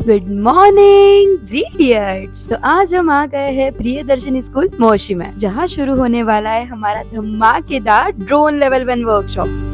Good morning जीडियट्स। तो आज हम आ गए हैं प्रियदर्शनी स्कूल मोशी में, जहाँ शुरू होने वाला है हमारा धमाकेदार ड्रोन लेवल 1 वर्कशॉप।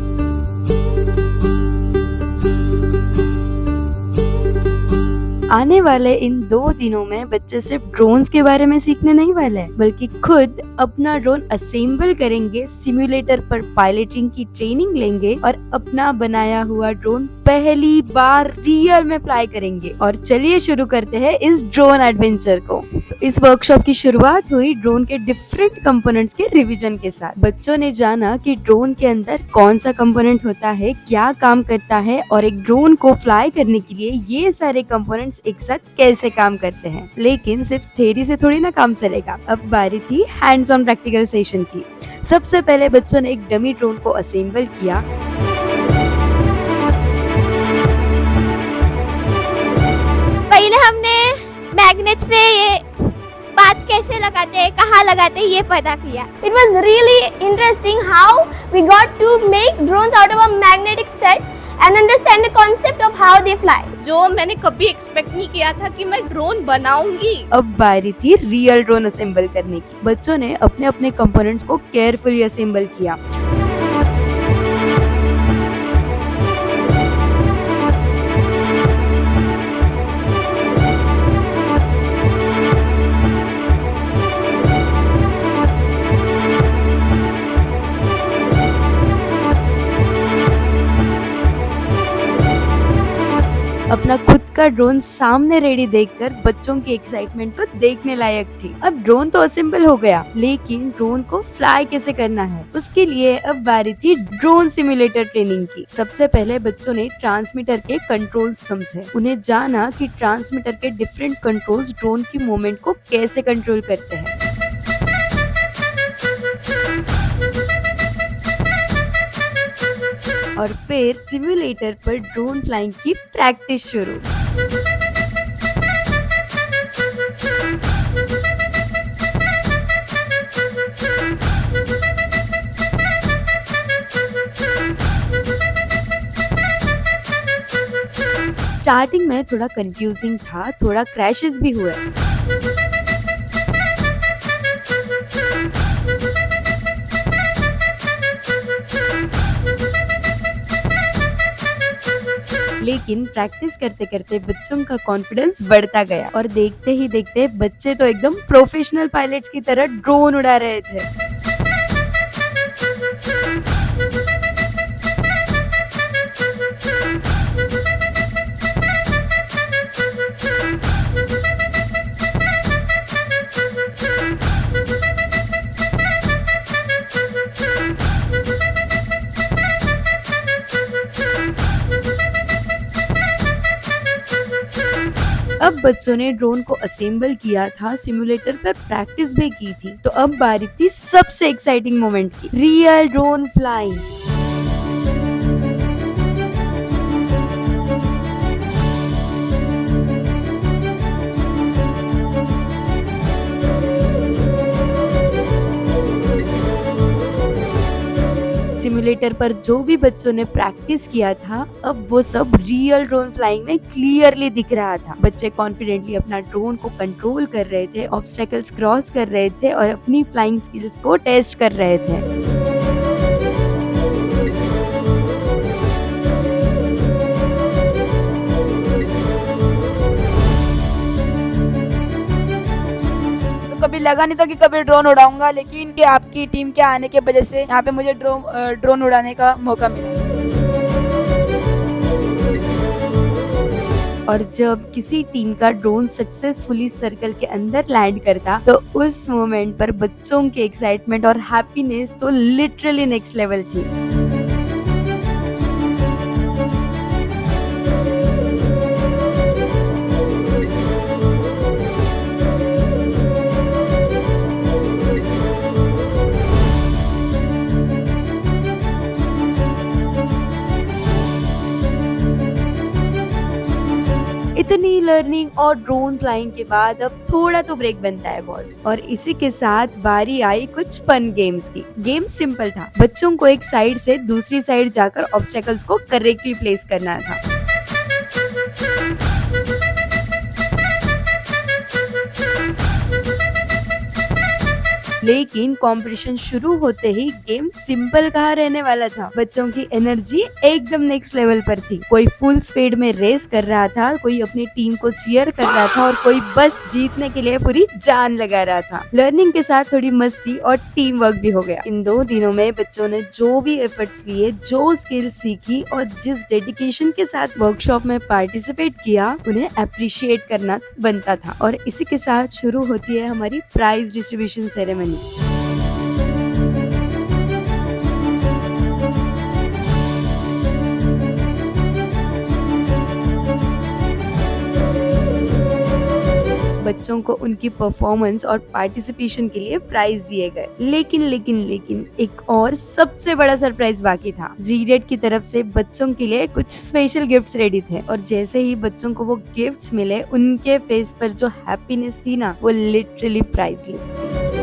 आने वाले इन 2 दिनों में बच्चे सिर्फ ड्रोन्स के बारे में सीखने नहीं वाले हैं, बल्कि खुद अपना ड्रोन असेंबल करेंगे, सिम्युलेटर पर पायलटिंग की ट्रेनिंग लेंगे और अपना बनाया हुआ ड्रोन पहली बार रियल में फ्लाई करेंगे। और चलिए शुरू करते हैं इस ड्रोन एडवेंचर को। तो इस वर्कशॉप की शुरुआत हुई ड्रोन के डिफरेंट कंपोनेंट्स के रिवीजन के साथ। बच्चों ने जाना कि ड्रोन के अंदर कौन सा कंपोनेंट होता है, क्या काम करता है और एक ड्रोन को फ्लाई करने के लिए ये सारे कंपोनेंट्स एक साथ कैसे काम करते हैं। लेकिन सिर्फ थ्योरी से थोड़ी ना काम चलेगा। अब बारी थी हैंड्स ऑन प्रैक्टिकल सेशन की। सबसे पहले बच्चों ने एक डमी ड्रोन को असेंबल किया। पहले हमने मैग्नेट से ये पार्ट्स कैसे लगाते हैं, कहाँ लगाते हैं, ये पता किया। It was really interesting how we got to make drones out of a magnetic set and understand the concept of how they fly. जो मैंने कभी एक्सपेक्ट नहीं किया था कि मैं ड्रोन बनाऊंगी। अब बारी थी रियल ड्रोन असेंबल करने की। बच्चों ने अपने अपने कंपोनेंट्स को केयरफुली असेंबल किया। अपना खुद का ड्रोन सामने रेडी देखकर बच्चों की एक्साइटमेंट तो देखने लायक थी। अब ड्रोन तो असेंबल हो गया, लेकिन ड्रोन को फ्लाई कैसे करना है, उसके लिए अब बारी थी ड्रोन सिम्युलेटर ट्रेनिंग की। सबसे पहले बच्चों ने ट्रांसमीटर के कंट्रोल्स समझे। उन्हें जाना कि ट्रांसमीटर के डिफरेंट कंट्रोल्स ड्रोन की मूवमेंट को कैसे कंट्रोल करते हैं। और फिर सिम्युलेटर पर ड्रोन फ्लाइंग की प्रैक्टिस शुरू। स्टार्टिंग में थोड़ा कंफ्यूजिंग था, थोड़ा क्रैशेस भी हुए। लेकिन प्रैक्टिस करते करते बच्चों का कॉन्फिडेंस बढ़ता गया और देखते ही देखते बच्चे तो एकदम प्रोफेशनल पायलट्स की तरह ड्रोन उड़ा रहे थे। अब बच्चों ने ड्रोन को असेंबल किया था, सिम्युलेटर पर प्रैक्टिस भी की थी। तो अब बारी थी सबसे एक्साइटिंग मोमेंट की, रियल ड्रोन फ्लाइंग। सिम्युलेटर पर जो भी बच्चों ने प्रैक्टिस किया था, अब वो सब रियल ड्रोन फ्लाइंग में क्लियरली दिख रहा था। बच्चे कॉन्फिडेंटली अपना ड्रोन को कंट्रोल कर रहे थे, ऑब्स्टेकल्स क्रॉस कर रहे थे और अपनी फ्लाइंग स्किल्स को टेस्ट कर रहे थे। कभी लगा नहीं था कि कभी ड्रोन उड़ाऊंगा, लेकिन कि आपकी टीम के आने के वजह से यहाँ पे मुझे ड्रोन उड़ाने का मौका मिला। और जब किसी टीम का ड्रोन सक्सेसफुली सर्कल के अंदर लैंड करता, तो उस मोमेंट पर बच्चों की एक्साइटमेंट और हैप्पीनेस तो लिटरली नेक्स्ट लेवल थी। इतनी लर्निंग और ड्रोन फ्लाइंग के बाद अब थोड़ा तो ब्रेक बनता है बॉस। और इसी के साथ बारी आई कुछ फन गेम्स की। गेम सिंपल था, बच्चों को एक साइड से दूसरी साइड जाकर ऑब्स्टेकल्स को करेक्टली प्लेस करना था। लेकिन कंपटीशन शुरू होते ही गेम सिंपल कहाँ रहने वाला था। बच्चों की एनर्जी एकदम नेक्स्ट लेवल पर थी। कोई फुल स्पीड में रेस कर रहा था, कोई अपनी टीम को चीयर कर रहा था और कोई बस जीतने के लिए पूरी जान लगा रहा था। लर्निंग के साथ थोड़ी मस्ती और टीम वर्क भी हो गया। इन 2 दिनों में बच्चों ने जो भी एफर्ट्स लिए, जो स्किल सीखी और जिस डेडिकेशन के साथ वर्कशॉप में पार्टिसिपेट किया, उन्हें अप्रिशिएट करना बनता था। और इसी के साथ शुरू होती है हमारी प्राइज डिस्ट्रीब्यूशन सेरेमनी। बच्चों को उनकी परफॉर्मेंस और पार्टिसिपेशन के लिए प्राइज दिए गए। लेकिन एक और सबसे बड़ा सरप्राइज बाकी था। जीडेट की तरफ से बच्चों के लिए कुछ स्पेशल गिफ्ट्स रेडी थे और जैसे ही बच्चों को वो गिफ्ट्स मिले, उनके फेस पर जो हैप्पीनेस थी ना, वो लिटरली प्राइसलेस थी।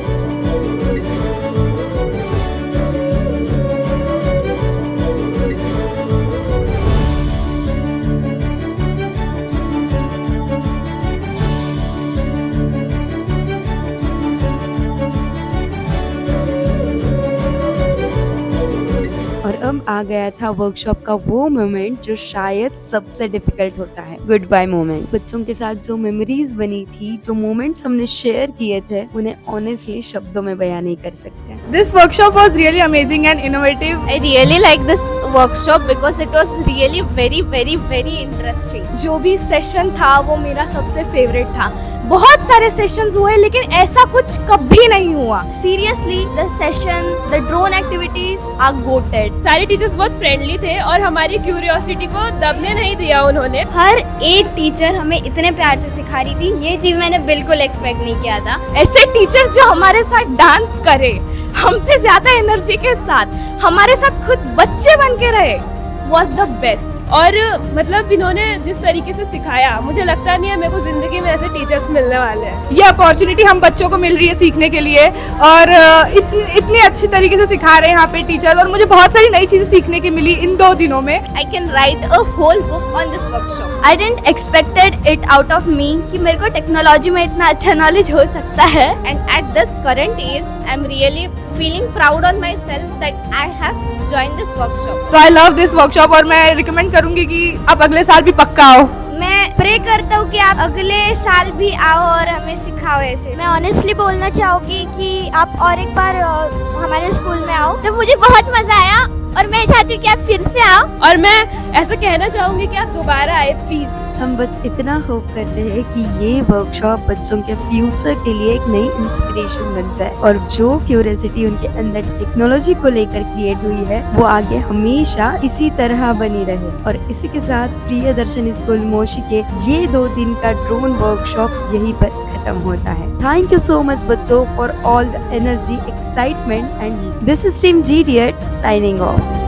और अब आ गया था वर्कशॉप का वो मोमेंट जो शायद सबसे डिफिकल्ट होता है, गुड बाय मोमेंट। बच्चों के साथ जो मेमोरीज बनी थी, जो मोमेंट्स हमने शेयर किए थे, उन्हें ऑनेस्टली शब्दों में बयान नहीं कर सकते। This workshop was really amazing and innovative. I really like this workshop because it was really very interesting. जो भी सेशन था वो मेरा सबसे फेवरेट था। बहुत सारे सेशंस हुए लेकिन ऐसा कुछ कभी नहीं हुआ। Seriously, the session, the drone activities are goated. सारे टीचर्स बहुत फ्रेंडली थे और हमारी क्यूरियोसिटी को दबने नहीं दिया उन्होंने। हर एक टीचर हमें इतने प्यार से सिखा रही थी, ये चीज मैंने बिल्कुल एक्सपेक्ट नहीं किया था। ऐसे टीचर जो हमारे साथ डांस करे, हमसे ज्यादा एनर्जी के साथ, हमारे साथ खुद बच्चे बन के रहे, was the best। और मतलब इन्होंने जिस तरीके से सिखाया, मुझे लगता नहीं है मेरे को जिंदगी में ऐसे टीचर्स मिलने वाले हैं। ये अपॉर्चुनिटी हम बच्चों को मिल रही है सीखने के लिए और इतनी अच्छी तरीके से सिखा रहे हैं यहाँ पे टीचर्स और मुझे बहुत सारी नई चीजें सीखने की मिली इन 2 दिनों में। I can write a whole book on this workshop. I didn't expected it out of me कि मेरे को टेक्नोलॉजी में इतना अच्छा नॉलेज हो सकता है। And at this current age, I'm really feeling proud on myself that I have joined this workshop. तो आई लव दिस वर्कशॉप और मैं रिकमेंड करूंगी कि आप अगले साल भी पक्का आओ। मैं प्रे करता हूँ कि आप अगले साल भी आओ और हमें सिखाओ ऐसे। मैं ऑनेस्टली बोलना चाहूँगी कि आप और एक बार हमारे स्कूल में आओ, तो मुझे बहुत मजा आया और मैं चाहती हूँ कि आप फिर से आओ। और मैं ऐसा कहना चाहूंगी कि आप दोबारा आए प्लीज। हम बस इतना होप करते हैं कि ये वर्कशॉप बच्चों के फ्यूचर के लिए एक नई इंस्पिरेशन बन जाए और जो क्यूरियोसिटी उनके अंदर टेक्नोलॉजी को लेकर क्रिएट हुई है, वो आगे हमेशा इसी तरह बनी रहे। और इसी के साथ प्रियदर्शन स्कूल मोशी के ये 2 दिन का ड्रोन वर्कशॉप यहीं पर खत्म होता है। थैंक यू सो मच बच्चों for all the energy, excitement and this is team GDET signing off.